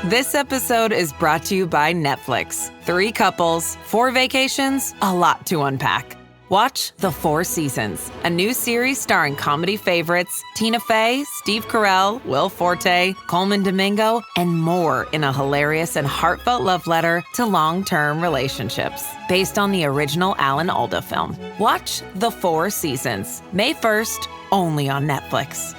This episode is brought to you by Netflix. 3 couples, 4 vacations, a lot to unpack. Watch The 4 Seasons, a new series starring comedy favorites Tina Fey, Steve Carell, Will Forte, Coleman Domingo, and more in a hilarious and heartfelt love letter to long-term relationships. Based on the original Alan Alda film. Watch The 4 Seasons, May 1st, only on Netflix.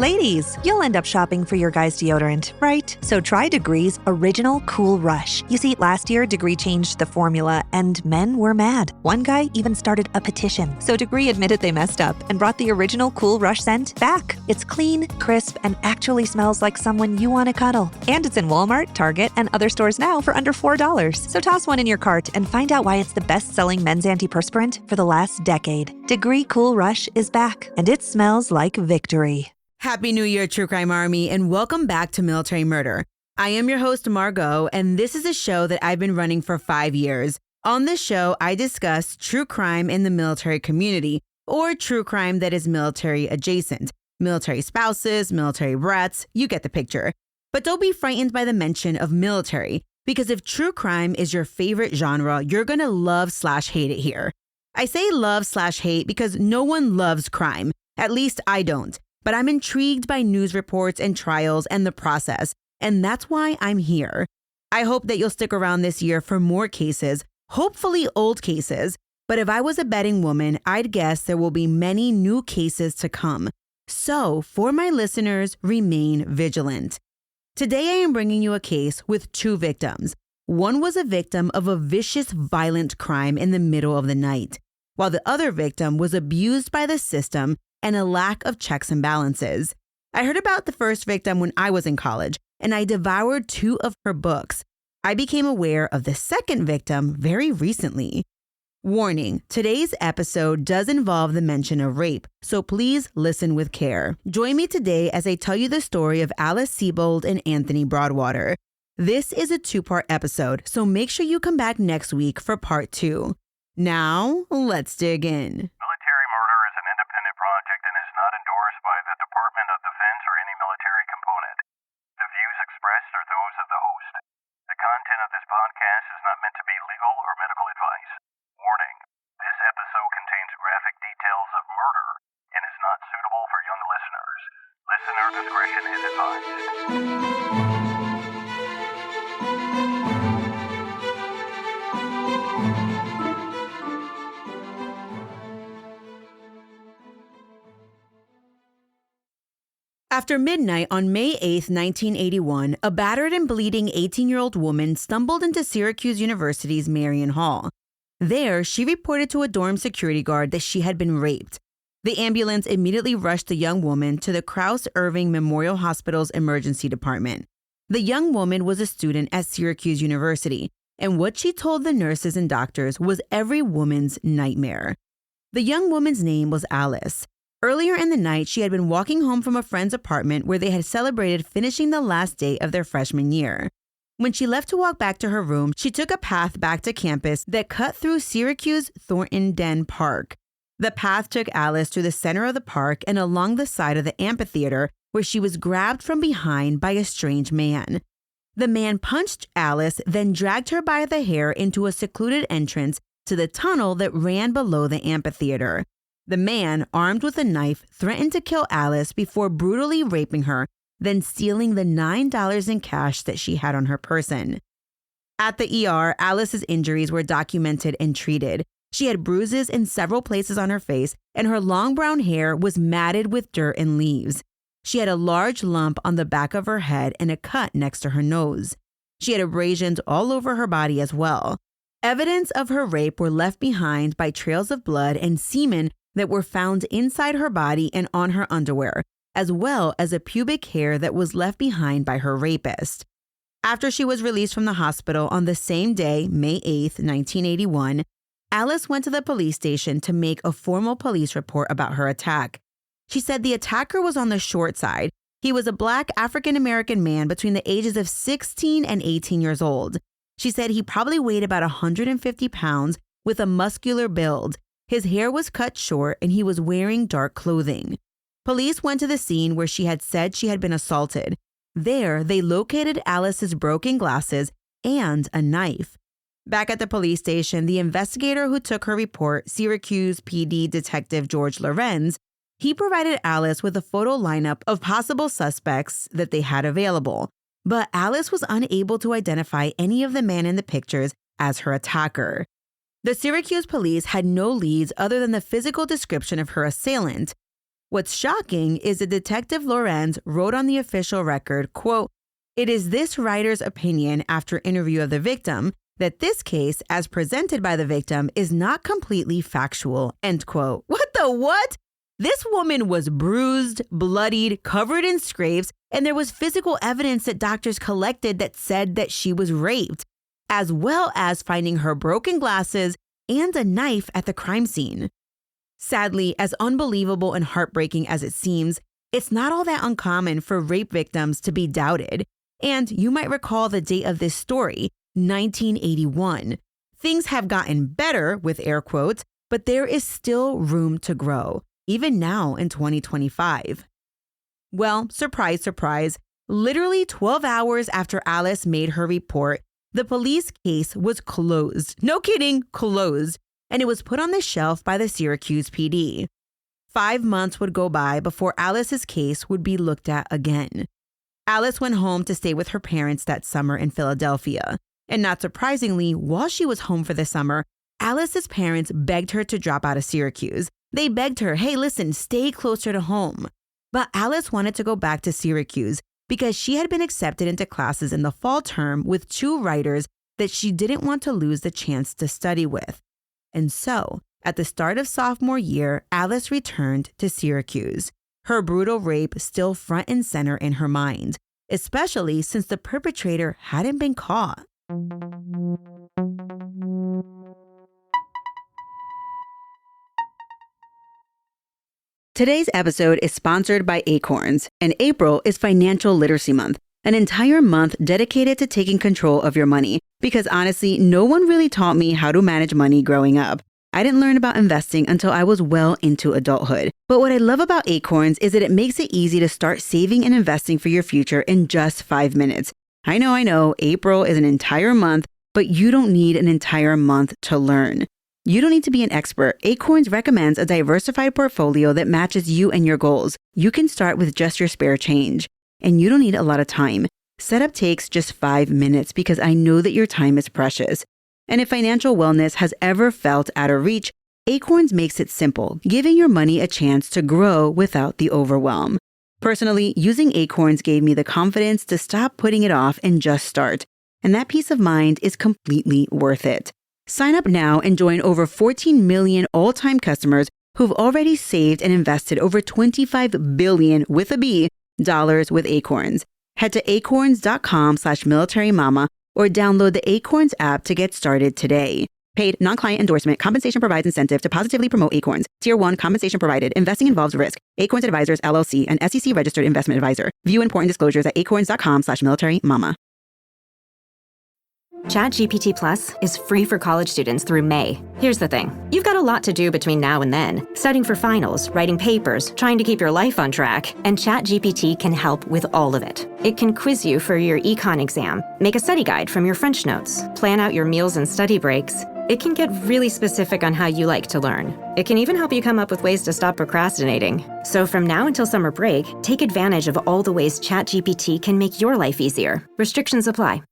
Ladies, you'll end up shopping for your guy's deodorant, right? So try Degree's Original Cool Rush. You see, last year, Degree changed the formula, and men were mad. One guy even started a petition. So Degree admitted they messed up and brought the Original Cool Rush scent back. It's clean, crisp, and actually smells like someone you want to cuddle. And it's in Walmart, Target, and other stores now for under $4. So toss one in your cart and find out why it's the best-selling men's antiperspirant for the last decade. Degree Cool Rush is back, and it smells like victory. Happy New Year, True Crime Army, and welcome back to Military Murder. I am your host, Margot, and this is a show that I've been running for 5 years. On this show, I discuss true crime in the military community, or true crime that is military adjacent. Military spouses, military brats, you get the picture. But don't be frightened by the mention of military, because if true crime is your favorite genre, you're going to love/hate it here. I say love/hate because no one loves crime. At least I don't. But I'm intrigued by news reports and trials and the process, and that's why I'm here. I hope that you'll stick around this year for more cases, hopefully old cases, but if I was a betting woman, I'd guess there will be many new cases to come. So, for my listeners, remain vigilant. Today I am bringing you a case with 2 victims. One was a victim of a vicious, violent crime in the middle of the night, while the other victim was abused by the system and a lack of checks and balances. I heard about the first victim when I was in college, and I devoured 2 of her books. I became aware of the second victim very recently. Warning, today's episode does involve the mention of rape, so please listen with care. Join me today as I tell you the story of Alice Sebold and Anthony Broadwater. This is a 2-part episode, so make sure you come back next week for part 2. Now, let's dig in. Discretion is advised. After midnight on May 8, 1981, a battered and bleeding 18-year-old woman stumbled into Syracuse University's Marion Hall. There, she reported to a dorm security guard that she had been raped. The ambulance immediately rushed the young woman to the Krause-Irving Memorial Hospital's emergency department. The young woman was a student at Syracuse University, and what she told the nurses and doctors was every woman's nightmare. The young woman's name was Alice. Earlier in the night, she had been walking home from a friend's apartment where they had celebrated finishing the last day of their freshman year. When she left to walk back to her room, she took a path back to campus that cut through Syracuse Thornton Den Park. The path took Alice through the center of the park and along the side of the amphitheater, where she was grabbed from behind by a strange man. The man punched Alice, then dragged her by the hair into a secluded entrance to the tunnel that ran below the amphitheater. The man, armed with a knife, threatened to kill Alice before brutally raping her, then stealing the $9 in cash that she had on her person. At the ER, Alice's injuries were documented and treated. She had bruises in several places on her face, and her long brown hair was matted with dirt and leaves. She had a large lump on the back of her head and a cut next to her nose. She had abrasions all over her body as well. Evidence of her rape were left behind by trails of blood and semen that were found inside her body and on her underwear, as well as a pubic hair that was left behind by her rapist. After she was released from the hospital on the same day, May 8, 1981, Alice went to the police station to make a formal police report about her attack. She said the attacker was on the short side. He was a Black African-American man between the ages of 16 and 18 years old. She said he probably weighed about 150 pounds with a muscular build. His hair was cut short and he was wearing dark clothing. Police went to the scene where she had said she had been assaulted. There, they located Alice's broken glasses and a knife. Back at the police station, the investigator who took her report, Syracuse PD Detective George Lorenz, he provided Alice with a photo lineup of possible suspects that they had available. But Alice was unable to identify any of the men in the pictures as her attacker. The Syracuse police had no leads other than the physical description of her assailant. What's shocking is that Detective Lorenz wrote on the official record, quote, "It is this writer's opinion after interview of the victim that this case, as presented by the victim, is not completely factual," end quote. What the what? This woman was bruised, bloodied, covered in scrapes, and there was physical evidence that doctors collected that said that she was raped, as well as finding her broken glasses and a knife at the crime scene. Sadly, as unbelievable and heartbreaking as it seems, it's not all that uncommon for rape victims to be doubted. And you might recall the date of this story, 1981. Things have gotten better, with air quotes, but there is still room to grow, even now in 2025. Well, surprise, surprise, literally 12 hours after Alice made her report, the police case was closed. No kidding, closed. And it was put on the shelf by the Syracuse PD. 5 months would go by before Alice's case would be looked at again. Alice went home to stay with her parents that summer in Philadelphia. And not surprisingly, while she was home for the summer, Alice's parents begged her to drop out of Syracuse. They begged her, hey, listen, stay closer to home. But Alice wanted to go back to Syracuse because she had been accepted into classes in the fall term with 2 writers that she didn't want to lose the chance to study with. And so, at the start of sophomore year, Alice returned to Syracuse, her brutal rape still front and center in her mind, especially since the perpetrator hadn't been caught. Today's episode is sponsored by Acorns, and April is Financial Literacy Month, an entire month dedicated to taking control of your money. Because honestly, no one really taught me how to manage money growing up. I didn't learn about investing until I was well into adulthood. But what I love about Acorns is that it makes it easy to start saving and investing for your future in just 5 minutes. I know, April is an entire month, but you don't need an entire month to learn. You don't need to be an expert. Acorns recommends a diversified portfolio that matches you and your goals. You can start with just your spare change, and you don't need a lot of time. Setup takes just 5 minutes because I know that your time is precious. And if financial wellness has ever felt out of reach, Acorns makes it simple, giving your money a chance to grow without the overwhelm. Personally, using Acorns gave me the confidence to stop putting it off and just start. And that peace of mind is completely worth it. Sign up now and join over 14 million all-time customers who've already saved and invested over $25 billion with a B dollars with Acorns. Head to acorns.com/militarymama or download the Acorns app to get started today. Paid non-client endorsement. Compensation provides incentive to positively promote Acorns. Tier 1 compensation provided. Investing involves risk. Acorns Advisors LLC, an SEC registered investment advisor. View important disclosures at acorns.com/militarymama. ChatGPT Plus is free for college students through May. Here's the thing. You've got a lot to do between now and then. Studying for finals, writing papers, trying to keep your life on track, and ChatGPT can help with all of it. It can quiz you for your econ exam, make a study guide from your French notes, plan out your meals and study breaks. It can get really specific on how you like to learn. It can even help you come up with ways to stop procrastinating. So from now until summer break, take advantage of all the ways ChatGPT can make your life easier. Restrictions apply.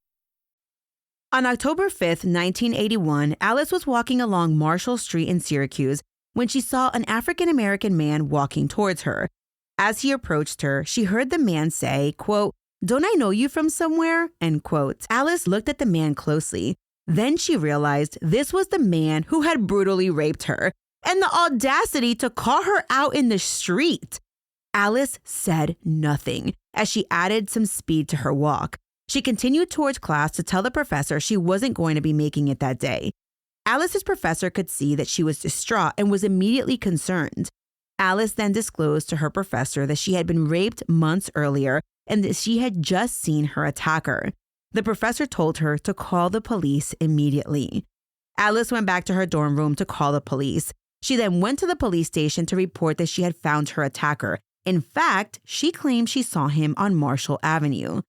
On October 5th, 1981, Alice was walking along Marshall Street in Syracuse when she saw an African-American man walking towards her. As he approached her, she heard the man say, quote, "Don't I know you from somewhere?" End quote. Alice looked at the man closely. Then she realized this was the man who had brutally raped her, and the audacity to call her out in the street. Alice said nothing as she added some speed to her walk. She continued towards class to tell the professor she wasn't going to be making it that day. Alice's professor could see that she was distraught and was immediately concerned. Alice then disclosed to her professor that she had been raped months earlier and that she had just seen her attacker. The professor told her to call the police immediately. Alice went back to her dorm room to call the police. She then went to the police station to report that she had found her attacker In fact, she claimed she saw him on Marshall Avenue.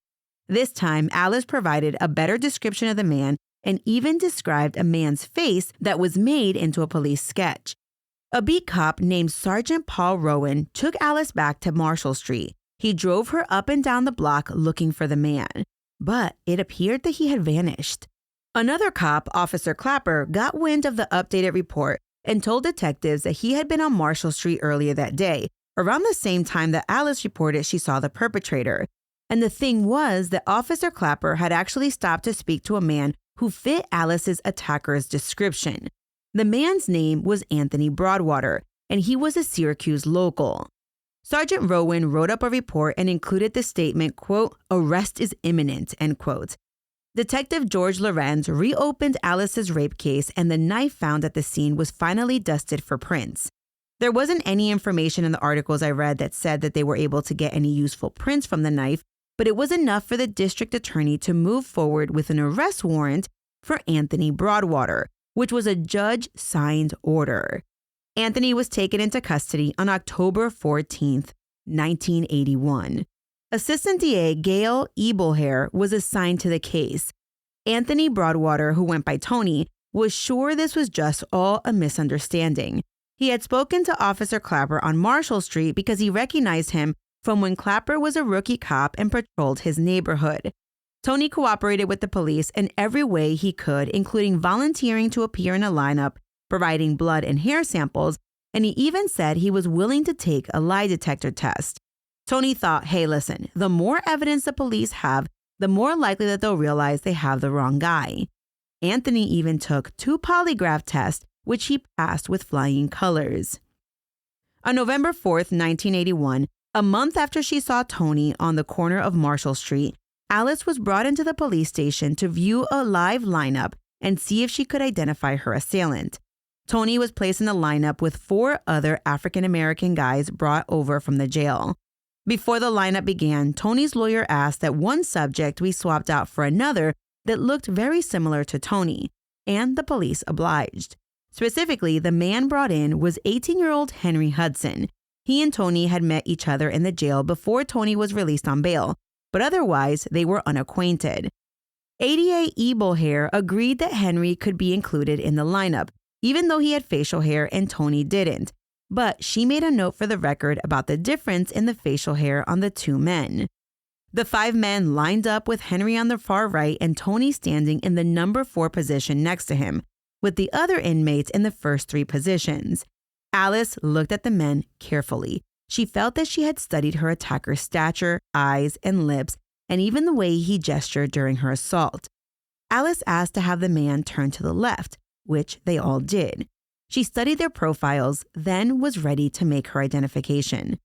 This time, Alice provided a better description of the man and even described a man's face that was made into a police sketch. A beat cop named Sergeant Paul Rowan took Alice back to Marshall Street. He drove her up and down the block looking for the man, but it appeared that he had vanished. Another cop, Officer Clapper, got wind of the updated report and told detectives that he had been on Marshall Street earlier that day, around the same time that Alice reported she saw the perpetrator. And the thing was that Officer Clapper had actually stopped to speak to a man who fit Alice's attacker's description. The man's name was Anthony Broadwater, and he was a Syracuse local. Sergeant Rowan wrote up a report and included the statement, quote, "Arrest is imminent," end quote. Detective George Lorenz reopened Alice's rape case, and the knife found at the scene was finally dusted for prints. There wasn't any information in the articles I read that said that they were able to get any useful prints from the knife, but it was enough for the district attorney to move forward with an arrest warrant for Anthony Broadwater, which was a judge-signed order. Anthony was taken into custody on October 14th, 1981. Assistant DA Gail Ebelhair was assigned to the case. Anthony Broadwater, who went by Tony, was sure this was just all a misunderstanding. He had spoken to Officer Clapper on Marshall Street because he recognized him from when Clapper was a rookie cop and patrolled his neighborhood. Tony cooperated with the police in every way he could, including volunteering to appear in a lineup, providing blood and hair samples, and he even said he was willing to take a lie detector test. Tony thought, hey, listen, the more evidence the police have, the more likely that they'll realize they have the wrong guy. Anthony even took 2 polygraph tests, which he passed with flying colors. On November 4th, 1981, a month after she saw Tony on the corner of Marshall Street, Alice was brought into the police station to view a live lineup and see if she could identify her assailant. Tony was placed in the lineup with 4 other African-American guys brought over from the jail. Before the lineup began, Tony's lawyer asked that one subject be swapped out for another that looked very similar to Tony, and the police obliged. Specifically, the man brought in was 18-year-old Henry Hudson. He and Tony had met each other in the jail before Tony was released on bail, but otherwise they were unacquainted. ADA Ebelhair agreed that Henry could be included in the lineup, even though he had facial hair and Tony didn't. But she made a note for the record about the difference in the facial hair on the 2 men. The 5 men lined up with Henry on the far right and Tony standing in the number 4 position next to him, with the other inmates in the first 3 positions. Alice looked at the men carefully. She felt that she had studied her attacker's stature, eyes, and lips, and even the way he gestured during her assault. Alice asked to have the man turn to the left, which they all did. She studied their profiles, then was ready to make her identification.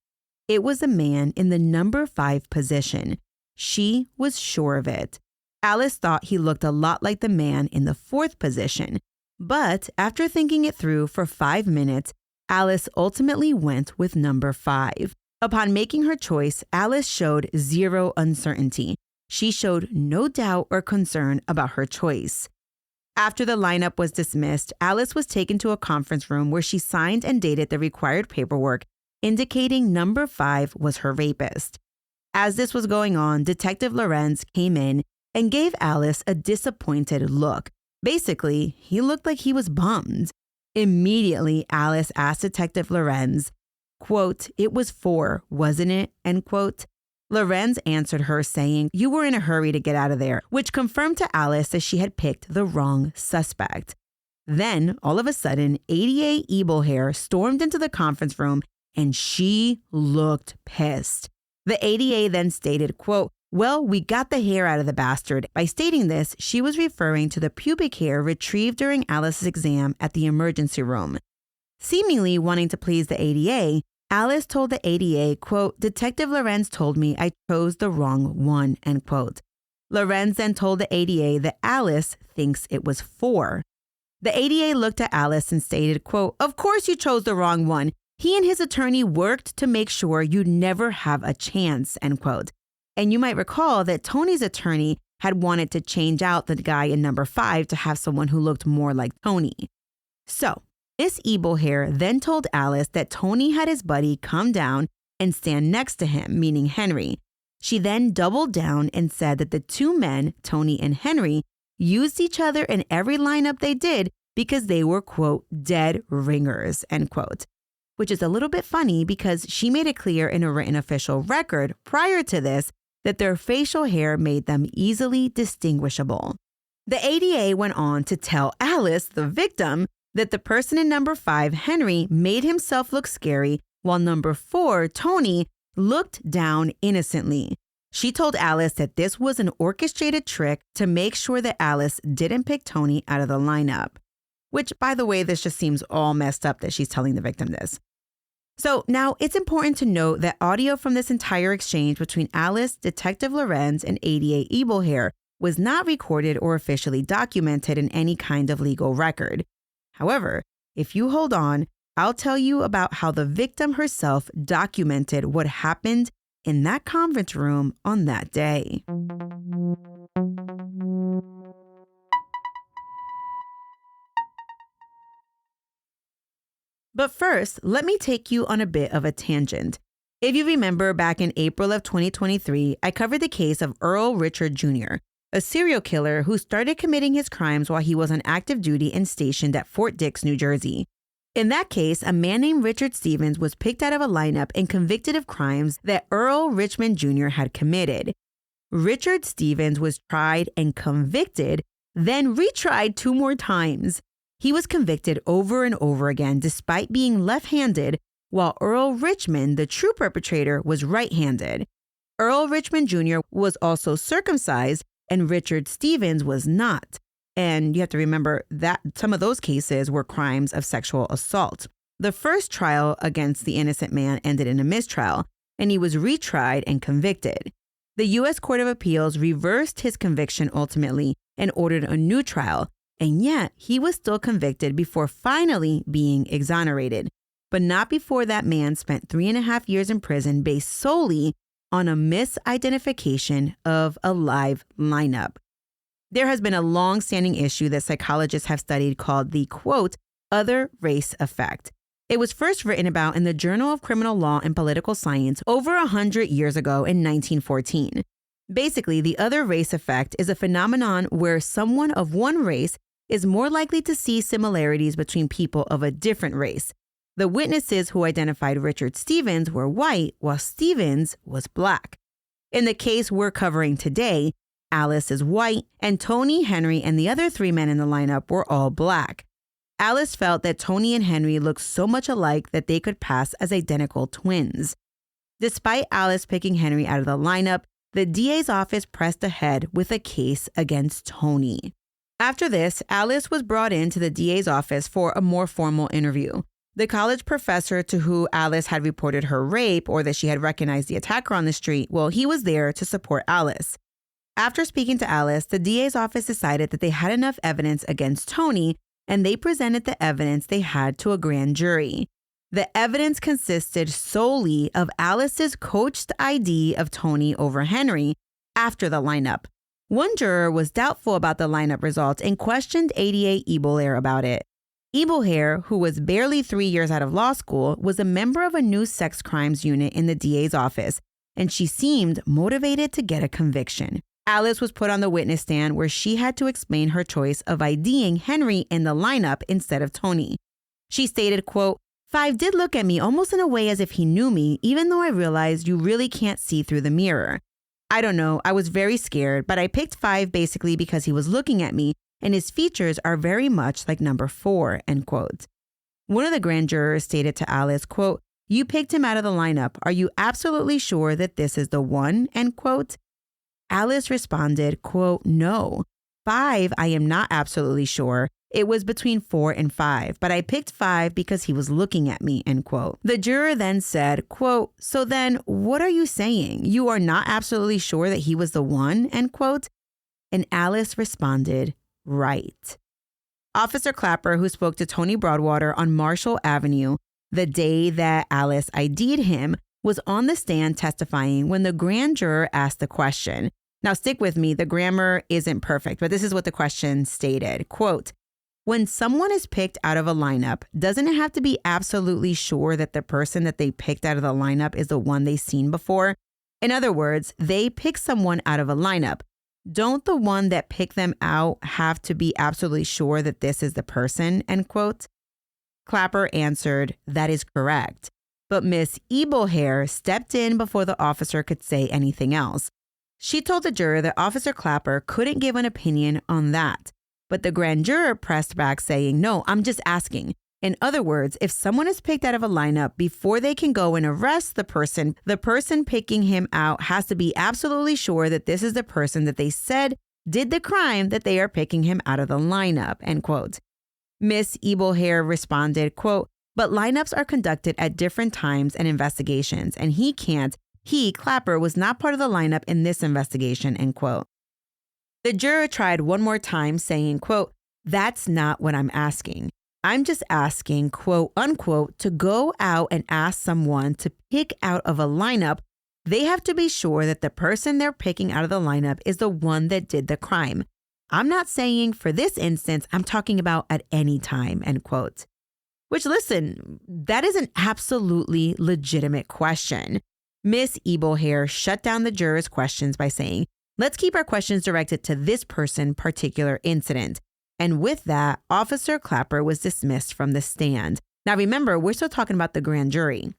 It was a man in the number 5 position. She was sure of it. Alice thought he looked a lot like the man in the 4th position. But after thinking it through for 5 minutes, Alice ultimately went with number 5. Upon making her choice, Alice showed zero uncertainty. She showed no doubt or concern about her choice. After the lineup was dismissed, Alice was taken to a conference room where she signed and dated the required paperwork, indicating number 5 was her rapist. As this was going on, Detective Lorenz came in and gave Alice a disappointed look. Basically, he looked like he was bummed. Immediately, Alice asked Detective Lorenz, quote, "It was 4, wasn't it?" End quote. Lorenz answered her saying, "You were in a hurry to get out of there," which confirmed to Alice that she had picked the wrong suspect. Then, all of a sudden, ADA Ebelhair stormed into the conference room and she looked pissed. The ADA then stated, quote, "Well, we got the hair out of the bastard." By stating this, she was referring to the pubic hair retrieved during Alice's exam at the emergency room. Seemingly wanting to please the ADA, Alice told the ADA, quote, "Detective Lorenz told me I chose the wrong one," end quote. Lorenz then told the ADA that Alice thinks it was 4. The ADA looked at Alice and stated, quote, "Of course you chose the wrong one. He and his attorney worked to make sure you'd never have a chance," end quote. And you might recall that Tony's attorney had wanted to change out the guy in number 5 to have someone who looked more like Tony. So, Miss Ebelhair then told Alice that Tony had his buddy come down and stand next to him, meaning Henry. She then doubled down and said that the two men, Tony and Henry, used each other in every lineup they did because they were, quote, dead ringers, end quote. Which is a little bit funny because she made it clear in a written official record prior to this that their facial hair made them easily distinguishable. The ADA went on to tell Alice, the victim, that the person in number 5, Henry, made himself look scary, while number 4, Tony, looked down innocently. She told Alice that this was an orchestrated trick to make sure that Alice didn't pick Tony out of the lineup. Which, by the way, this just seems all messed up that she's telling the victim this. So now it's important to note that audio from this entire exchange between Alice, Detective Lorenz, and ADA Ebelhair was not recorded or officially documented in any kind of legal record. However, if you hold on, I'll tell you about how the victim herself documented what happened in that conference room on that day. But first, let me take you on a bit of a tangent. If you remember, back in April of 2023, I covered the case of Earl Richard Jr., a serial killer who started committing his crimes while he was on active duty and stationed at Fort Dix, New Jersey. In that case, a man named Richard Stevens was picked out of a lineup and convicted of crimes that Earl Richmond Jr. had committed. Richard Stevens was tried and convicted, then retried 2 more times. He was convicted over and over again despite being left-handed, while Earl Richmond, the true perpetrator, was right-handed. Earl Richmond Jr. was also circumcised, and Richard Stevens was not. And you have to remember that some of those cases were crimes of sexual assault. The first trial against the innocent man ended in a mistrial, and he was retried and convicted. The U.S. Court of Appeals reversed his conviction ultimately and ordered a new trial, and yet he was still convicted before finally being exonerated, but not before that man spent 3.5 years in prison based solely on a misidentification of a live lineup. There has been a long-standing issue that psychologists have studied called the, quote, other race effect. It was first written about in the Journal of Criminal Law and Political Science over 100 years ago in 1914. Basically, the other race effect is a phenomenon where someone of one race is more likely to see similarities between people of a different race. The witnesses who identified Richard Stevens were white, while Stevens was black. In the case we're covering today, Alice is white, and Tony, Henry, and the other 3 men in the lineup were all black. Alice felt that Tony and Henry looked so much alike that they could pass as identical twins. Despite Alice picking Henry out of the lineup, the DA's office pressed ahead with a case against Tony. After this, Alice was brought into the DA's office for a more formal interview. The college professor to who Alice had reported her rape or that she had recognized the attacker on the street, well, he was there to support Alice. After speaking to Alice, the DA's office decided that they had enough evidence against Tony, and they presented the evidence they had to a grand jury. The evidence consisted solely of Alice's coached ID of Tony over Henry after the lineup. One juror was doubtful about the lineup results and questioned ADA Ebelhair about it. Ebelhair, who was barely 3 years out of law school, was a member of a new sex crimes unit in the DA's office, and she seemed motivated to get a conviction. Alice was put on the witness stand where she had to explain her choice of IDing Henry in the lineup instead of Tony. She stated, quote, 5 did look at me almost in a way as if he knew me, even though I realized you really can't see through the mirror. I don't know, I was very scared, but I picked 5 basically because he was looking at me, and his features are very much like number 4, end quote. One of the grand jurors stated to Alice, quote, you picked him out of the lineup. Are you absolutely sure that this is the one, end quote? Alice responded, quote, no. 5, I am not absolutely sure. It was between 4 and 5, but I picked 5 because he was looking at me, end quote. The juror then said, quote, so then what are you saying? You are not absolutely sure that he was the one, end quote? And Alice responded, right. Officer Clapper, who spoke to Tony Broadwater on Marshall Avenue the day that Alice ID'd him, was on the stand testifying when the grand juror asked the question. Now stick with me, the grammar isn't perfect, but this is what the question stated. Quote, When someone is picked out of a lineup, doesn't it have to be absolutely sure that the person that they picked out of the lineup is the one they've seen before? In other words, they pick someone out of a lineup. Don't the one that picked them out have to be absolutely sure that this is the person, end quote? Clapper answered, that is correct. But Miss Ebelhair stepped in before the officer could say anything else. She told the juror that Officer Clapper couldn't give an opinion on that. But the grand juror pressed back saying, no, I'm just asking. In other words, if someone is picked out of a lineup, before they can go and arrest the person picking him out has to be absolutely sure that this is the person that they said did the crime that they are picking him out of the lineup, end quote. Miss Ebelhair responded, quote, but lineups are conducted at different times and investigations, and Clapper, was not part of the lineup in this investigation, end quote. The juror tried one more time saying, quote, that's not what I'm asking. I'm just asking, quote, unquote, to go out and ask someone to pick out of a lineup. They have to be sure that the person they're picking out of the lineup is the one that did the crime. I'm not saying for this instance, I'm talking about at any time, end quote. Which, listen, that is an absolutely legitimate question. Miss Ebelhair shut down the jurors' questions by saying, let's keep our questions directed to this particular incident. And with that, Officer Clapper was dismissed from the stand. Now remember, we're still talking about the grand jury.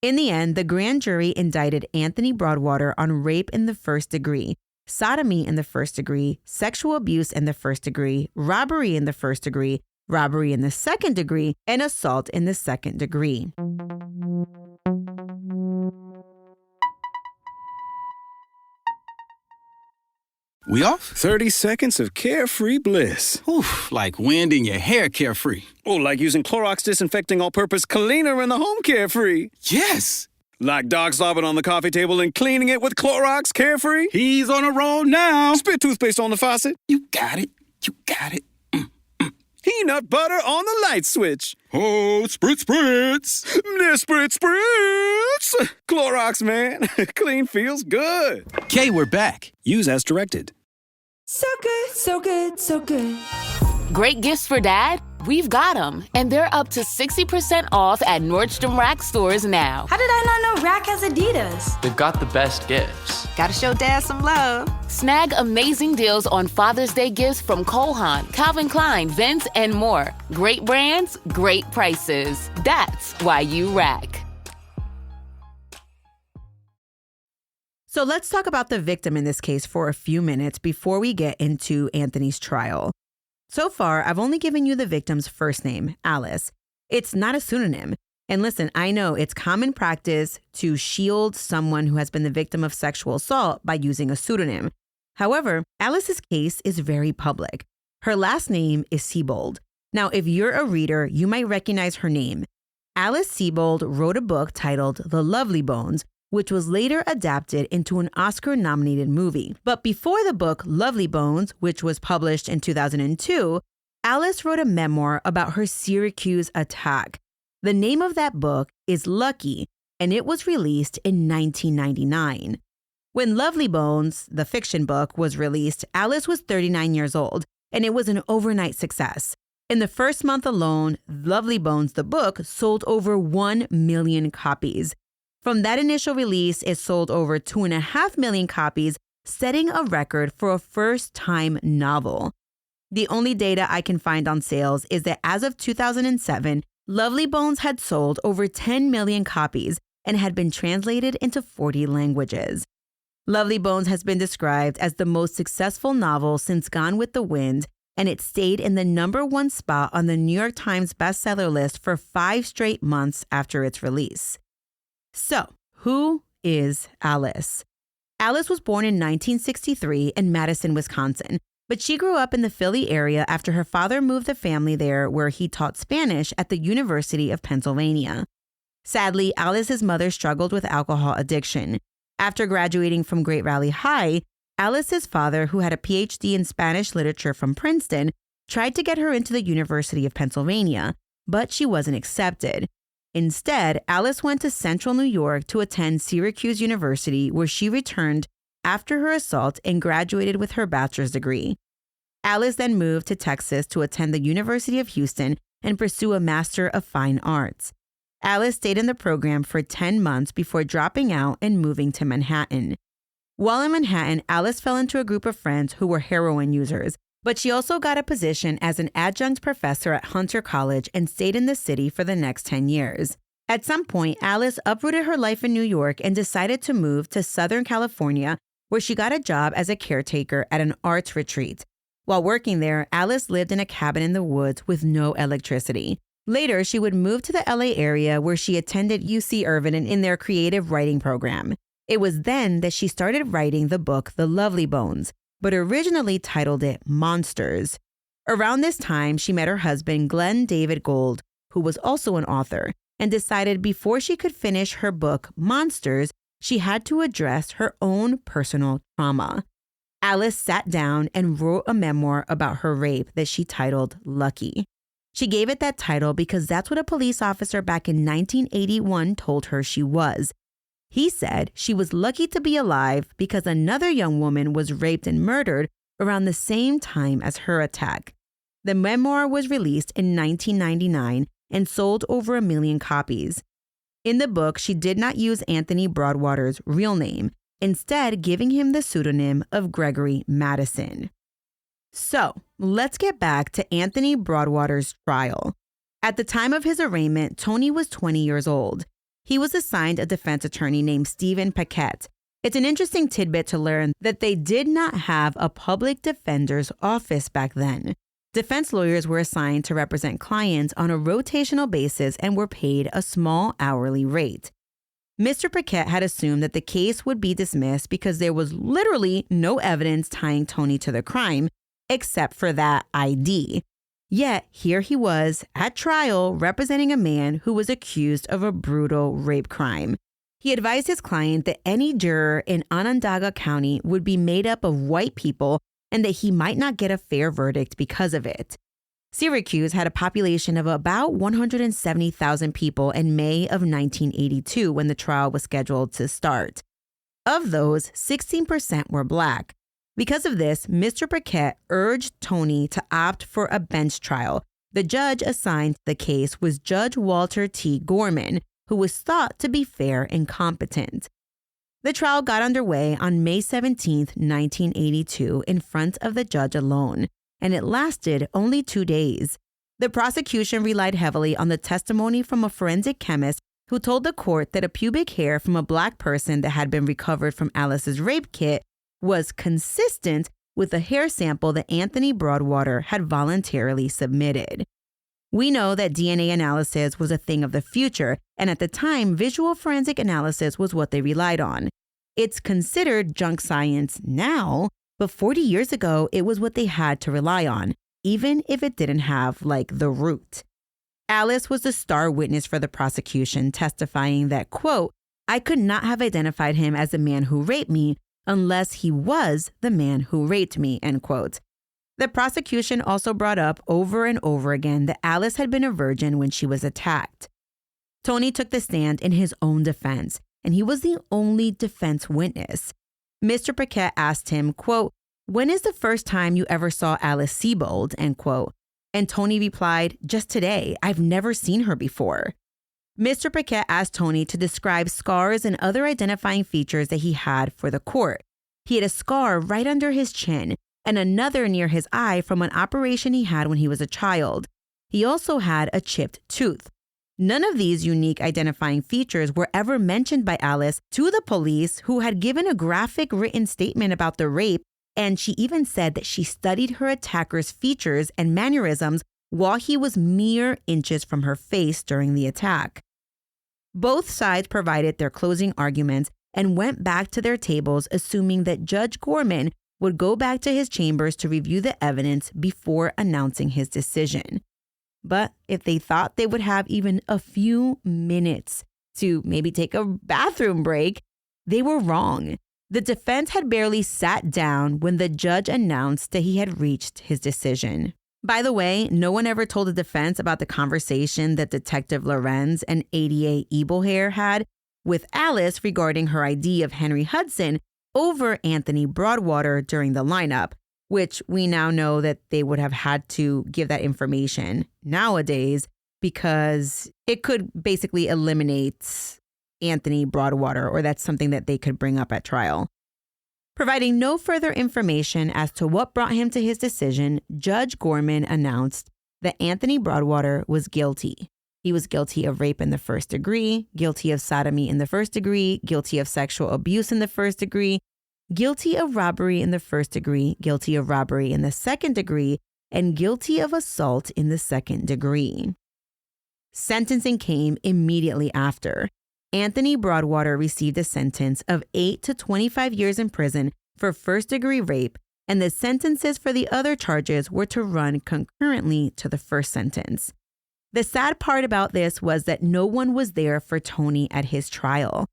In the end, the grand jury indicted Anthony Broadwater on rape in the first degree, sodomy in the first degree, sexual abuse in the first degree, robbery in the first degree, robbery in the second degree, and assault in the second degree. We off? 30 seconds of carefree bliss. Oof, like wind in your hair carefree. Oh, like using Clorox disinfecting all-purpose cleaner in the home carefree. Yes! Like dog slobbing on the coffee table and cleaning it with Clorox carefree. He's on a roll now. Spit toothpaste on the faucet. You got it. You got it. Peanut butter on the light switch. Oh, spritz, spritz. Spritz, spritz. Clorox, man. Clean feels good. Okay, we're back. Use as directed. So good, so good, so good. Great gifts for dad? We've got them, and they're up to 60% off at Nordstrom Rack stores now. How did I not know Rack has Adidas? They've got the best gifts. Gotta show dad some love. Snag amazing deals on Father's Day gifts from Cole Haan, Calvin Klein, Vince, and more. Great brands, great prices. That's why you Rack. So let's talk about the victim in this case for a few minutes before we get into Anthony's trial. So far, I've only given you the victim's first name, Alice. It's not a pseudonym. And listen, I know it's common practice to shield someone who has been the victim of sexual assault by using a pseudonym. However, Alice's case is very public. Her last name is Sebold. Now, if you're a reader, you might recognize her name. Alice Sebold wrote a book titled The Lovely Bones, which was later adapted into an Oscar-nominated movie. But before the book Lovely Bones, which was published in 2002, Alice wrote a memoir about her Syracuse attack. The name of that book is Lucky, and it was released in 1999. When Lovely Bones, the fiction book, was released, Alice was 39 years old, and it was an overnight success. In the first month alone, Lovely Bones, the book, sold over 1 million copies. From that initial release, it sold over 2.5 million copies, setting a record for a first-time novel. The only data I can find on sales is that as of 2007, Lovely Bones had sold over 10 million copies and had been translated into 40 languages. Lovely Bones has been described as the most successful novel since Gone with the Wind, and it stayed in the #1 spot on the New York Times bestseller list for 5 straight months after its release. So, who is Alice? Alice was born in 1963 in Madison, Wisconsin, but she grew up in the Philly area after her father moved the family there where he taught Spanish at the University of Pennsylvania. Sadly, Alice's mother struggled with alcohol addiction. After graduating from Great Valley High, Alice's father, who had a PhD in Spanish literature from Princeton, tried to get her into the University of Pennsylvania, but she wasn't accepted. Instead, Alice went to Central New York to attend Syracuse University, where she returned after her assault and graduated with her bachelor's degree. Alice then moved to Texas to attend the University of Houston and pursue a Master of Fine Arts. Alice stayed in the program for 10 months before dropping out and moving to Manhattan. While in Manhattan, Alice fell into a group of friends who were heroin users, but she also got a position as an adjunct professor at Hunter College and stayed in the city for the next 10 years. At some point, Alice uprooted her life in New York and decided to move to Southern California, where she got a job as a caretaker at an arts retreat. While working there, Alice lived in a cabin in the woods with no electricity. Later, she would move to the LA area where she attended UC Irvine in their creative writing program. It was then that she started writing the book The Lovely Bones, but originally titled it Monsters. Around this time, she met her husband, Glenn David Gould, who was also an author, and decided before she could finish her book Monsters, she had to address her own personal trauma. Alice sat down and wrote a memoir about her rape that she titled Lucky. She gave it that title because that's what a police officer back in 1981 told her she was. He said she was lucky to be alive because another young woman was raped and murdered around the same time as her attack. The memoir was released in 1999 and sold over 1 million copies. In the book, she did not use Anthony Broadwater's real name, instead giving him the pseudonym of Gregory Madison. So, let's get back to Anthony Broadwater's trial. At the time of his arraignment, Tony was 20 years old. He was assigned a defense attorney named Stephen Paquette. It's an interesting tidbit to learn that they did not have a public defender's office back then. Defense lawyers were assigned to represent clients on a rotational basis and were paid a small hourly rate. Mr. Paquette had assumed that the case would be dismissed because there was literally no evidence tying Tony to the crime, except for that ID. Yet, here he was at trial representing a man who was accused of a brutal rape crime. He advised his client that any juror in Onondaga County would be made up of white people and that he might not get a fair verdict because of it. Syracuse had a population of about 170,000 people in May of 1982 when the trial was scheduled to start. Of those, 16% were Black. Because of this, Mr. Paquette urged Tony to opt for a bench trial. The judge assigned to the case was Judge Walter T. Gorman, who was thought to be fair and competent. The trial got underway on May 17, 1982, in front of the judge alone, and it lasted only 2 days. The prosecution relied heavily on the testimony from a forensic chemist who told the court that a pubic hair from a Black person that had been recovered from Alice's rape kit was consistent with a hair sample that Anthony Broadwater had voluntarily submitted. We know that DNA analysis was a thing of the future, and at the time, visual forensic analysis was what they relied on. It's considered junk science now, but 40 years ago, it was what they had to rely on, even if it didn't have, the root. Alice was the star witness for the prosecution, testifying that, quote, "I could not have identified him as the man who raped me unless he was the man who raped me," end quote. The prosecution also brought up over and over again that Alice had been a virgin when she was attacked. Tony took the stand in his own defense, and he was the only defense witness. Mr. Paquette asked him, quote, "When is the first time you ever saw Alice Sebold?" end quote. And Tony replied, "Just today. I've never seen her before." Mr. Paquette asked Tony to describe scars and other identifying features that he had for the court. He had a scar right under his chin and another near his eye from an operation he had when he was a child. He also had a chipped tooth. None of these unique identifying features were ever mentioned by Alice to the police, who had given a graphic written statement about the rape, and she even said that she studied her attacker's features and mannerisms while he was mere inches from her face during the attack. Both sides provided their closing arguments and went back to their tables, assuming that Judge Gorman would go back to his chambers to review the evidence before announcing his decision. But if they thought they would have even a few minutes to maybe take a bathroom break, they were wrong. The defense had barely sat down when the judge announced that he had reached his decision. By the way, no one ever told the defense about the conversation that Detective Lorenz and ADA Ebelhair had with Alice regarding her ID of Henry Hudson over Anthony Broadwater during the lineup. which we now know that they would have had to give that information nowadays because it could basically eliminate Anthony Broadwater, or that's something that they could bring up at trial. Providing no further information as to what brought him to his decision, Judge Gorman announced that Anthony Broadwater was guilty. He was guilty of rape in the first degree, guilty of sodomy in the first degree, guilty of sexual abuse in the first degree, guilty of robbery in the first degree, guilty of robbery in the second degree, and guilty of assault in the second degree. Sentencing came immediately after. Anthony Broadwater received a sentence of 8 to 25 years in prison for first-degree rape, and the sentences for the other charges were to run concurrently to the first sentence. The sad part about this was that no one was there for Tony at his trial.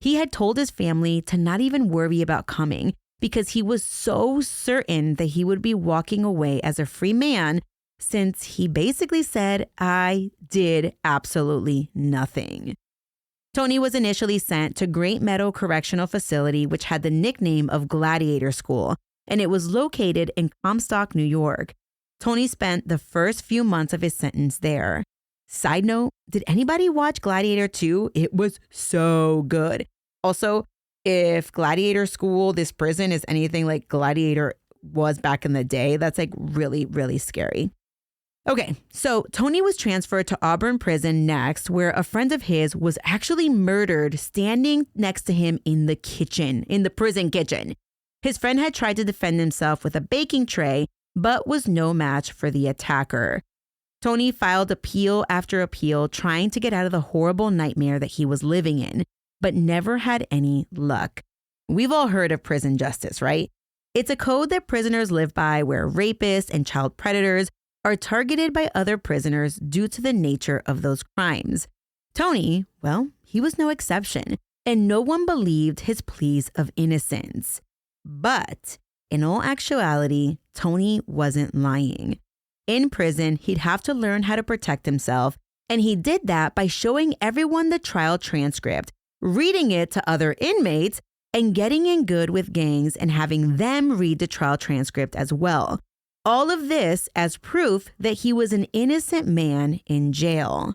He had told his family to not even worry about coming because he was so certain that he would be walking away as a free man, since he basically said, "I did absolutely nothing." Tony was initially sent to Great Meadow Correctional Facility, which had the nickname of Gladiator School, and it was located in Comstock, New York. Tony spent the first few months of his sentence there. Side note, did anybody watch Gladiator 2? It was so good. Also, if Gladiator School, this prison, is anything like Gladiator was back in the day, that's like really, really scary. Okay, so Tony was transferred to Auburn Prison next, where a friend of his was actually murdered standing next to him in the kitchen, in the prison kitchen. His friend had tried to defend himself with a baking tray, but was no match for the attacker. Tony filed appeal after appeal, trying to get out of the horrible nightmare that he was living in, but never had any luck. We've all heard of prison justice, right? It's a code that prisoners live by where rapists and child predators are targeted by other prisoners due to the nature of those crimes. Tony, well, he was no exception, and no one believed his pleas of innocence. But in all actuality, Tony wasn't lying. In prison, he'd have to learn how to protect himself, and he did that by showing everyone the trial transcript, reading it to other inmates, and getting in good with gangs and having them read the trial transcript as well. All of this as proof that he was an innocent man in jail.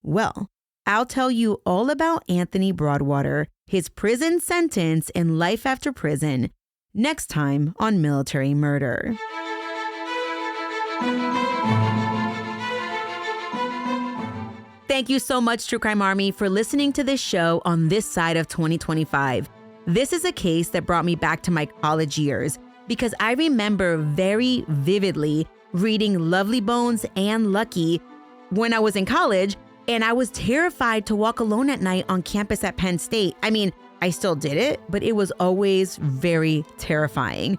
Well, I'll tell you all about Anthony Broadwater, his prison sentence, and life after prison next time on Military Murder. Thank you so much, True Crime Army, for listening to this show on this side of 2025. This is a case that brought me back to my college years, because I remember very vividly reading Lovely Bones and Lucky when I was in college, and I was terrified to walk alone at night on campus at Penn State. I mean, I still did it, but it was always very terrifying.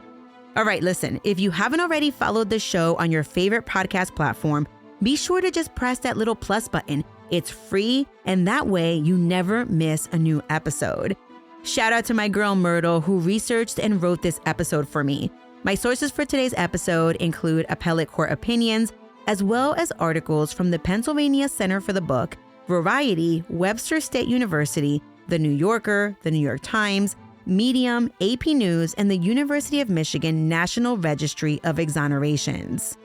All right, listen, if you haven't already followed the show on your favorite podcast platform, be sure to just press that little plus button. It's free, and that way you never miss a new episode. Shout out to my girl Myrtle, who researched and wrote this episode for me. My sources for today's episode include appellate court opinions, as well as articles from the Pennsylvania Center for the Book, Variety, Webster State University, The New Yorker, The New York Times, Medium, AP News, and the University of Michigan National Registry of Exonerations.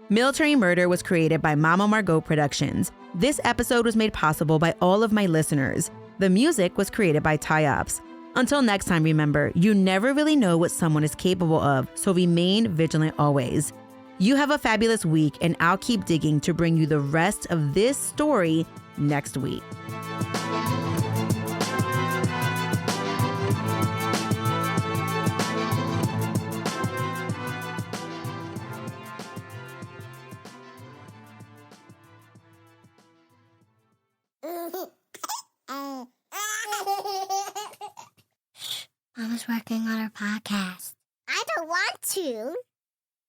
Military Murder was created by Mama Margot Productions. This episode was made possible by all of my listeners. The music was created by Ty-Ops. Until next time, remember, you never really know what someone is capable of, so remain vigilant always. You have a fabulous week, and I'll keep digging to bring you the rest of this story next week. Mama's working on her podcast. I don't want to.